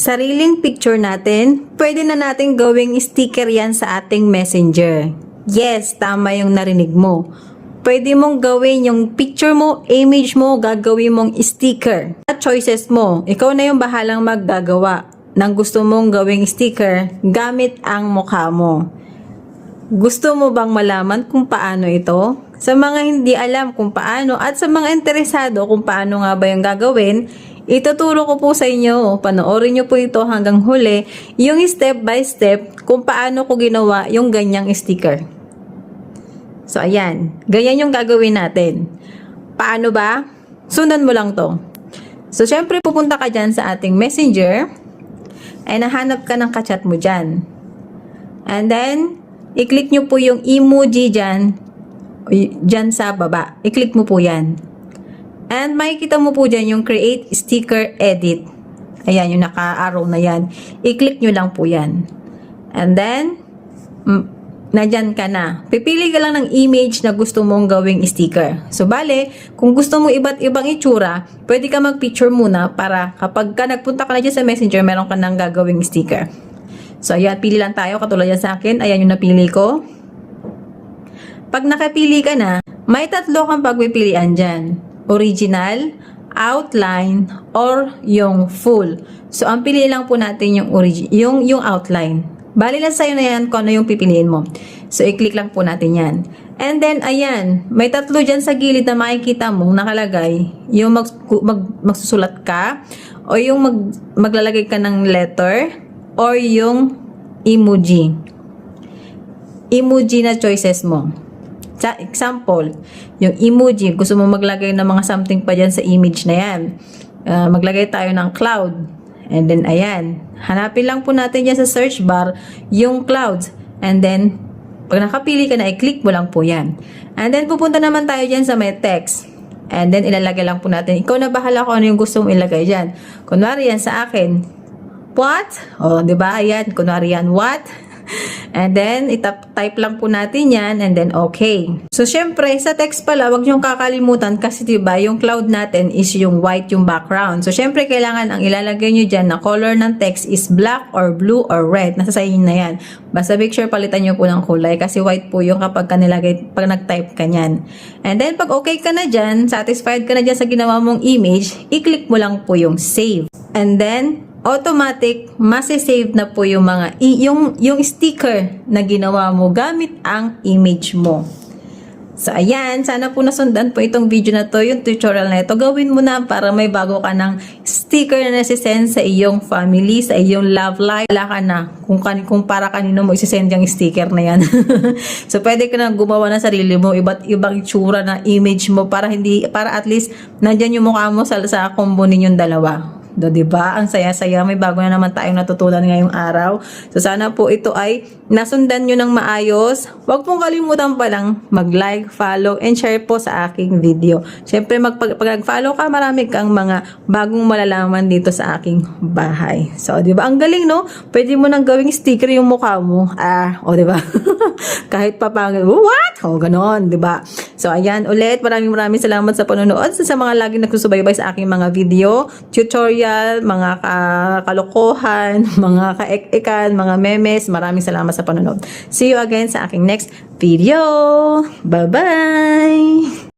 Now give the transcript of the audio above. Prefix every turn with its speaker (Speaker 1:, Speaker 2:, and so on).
Speaker 1: sariling picture natin, pwede na natin gawing sticker yan sa ating messenger. Yes, tama yung narinig mo. Pwede mong gawin yung picture mo, image mo, gagawin mong sticker. At choices mo, ikaw na yung bahalang maggagawa ng gusto mong gawing sticker gamit ang mukha mo. Gusto mo bang malaman kung paano ito? Sa mga hindi alam kung paano at sa mga interesado kung paano nga ba yung gagawin, ituturo ko po sa inyo. Panoorin nyo po ito hanggang huli, yung step by step kung paano ko ginawa yung ganyang sticker. So, ayan. Ganyan yung gagawin natin. Paano ba? Sundan mo lang to. So, syempre, pupunta ka dyan sa ating messenger ay nahanap ka ng kachat mo dyan. And then, i-click nyo po yung emoji dyan sa baba. I-click mo po yan. And makikita mo po dyan yung create sticker edit. Ayan, yung naka-arrow na yan. I-click nyo lang po yan. And then, nandyan ka na. Pipili ka lang ng image na gusto mong gawing sticker. So, bale, kung gusto mo iba't ibang itsura, pwede ka mag-picture muna para kapag ka nagpunta ka na dyan sa messenger, meron ka nang gagawing sticker. So, ayan, pili lang tayo. Katulad yan sa akin. Ayan yung napili ko. Pag nakapili ka na, may tatlo kang pagpipilian dyan. Original, outline, or yung full. So, ang pili lang po natin yung outline. Bali lang sa'yo na yan kung ano yung pipiliin mo. So, i-click lang po natin yan. And then, ayan, may tatlo dyan sa gilid na makikita mong nakalagay. Yung magsusulat ka, o yung maglalagay ka ng letter, or yung emoji. Emoji na choices mo. Sa example, yung emoji, gusto mo maglagay ng mga something pa dyan sa image na yan. Maglagay tayo ng cloud. And then, ayan. Hanapin lang po natin dyan sa search bar yung clouds. And then, pag nakapili ka na, i-click mo lang po yan. And then, pupunta naman tayo dyan sa may text. And then, ilalagay lang po natin. Ikaw na bahala kung ano yung gusto mong ilagay dyan. Kunwari yan sa akin, what? O, diba? Ayan. Kunwari yan, what? And then, type lang po natin yan and then okay. So, syempre, sa text pala, wag niyong kakalimutan kasi diba, yung cloud natin is yung white yung background. So, syempre, kailangan ang ilalagay niyo dyan na color ng text is black or blue or red. Nasa sa inyo na yan. Basta make sure palitan niyo po ng kulay kasi white po yung kapag pag nag-type ka nyan. And then, pag okay ka na dyan, satisfied ka na dyan sa ginawa mong image, i-click mo lang po yung save. And then, automatic, masisave na po yung mga, yung sticker na ginawa mo gamit ang image mo. So, ayan, sana po nasundan po itong video na to, yung tutorial na ito. Gawin mo na para may bago ka ng sticker na nasisend sa iyong family, sa iyong love life. Wala ka na kung para kanino mo isisend yung sticker na yan. So, pwede ka na gumawa ng sarili mo, iba't ibang itsura na image mo para at least nandyan yung mukha mo sa combo ninyong dalawa. Diba? Ang saya-saya. May bago na naman tayong natutunan ngayong araw. So, sana po ito ay nasundan nyo ng maayos. Huwag pong kalimutan pa lang mag-like, follow, and share po sa aking video. Siyempre, pag nag-follow ka, marami kang mga bagong malalaman dito sa aking bahay. So, diba? Ang galing, no? Pwede mo nang gawing sticker yung mukha mo. Diba? Kahit pa pang, what? Ganon, diba? So, ayan, ulit. Maraming salamat sa panonood. Sa mga laging nagsusubaybay sa aking mga video, tutorial, mga kalokohan, mga kaek-ekan, mga memes. Maraming salamat sa panonood. See you again sa aking next video. Bye-bye!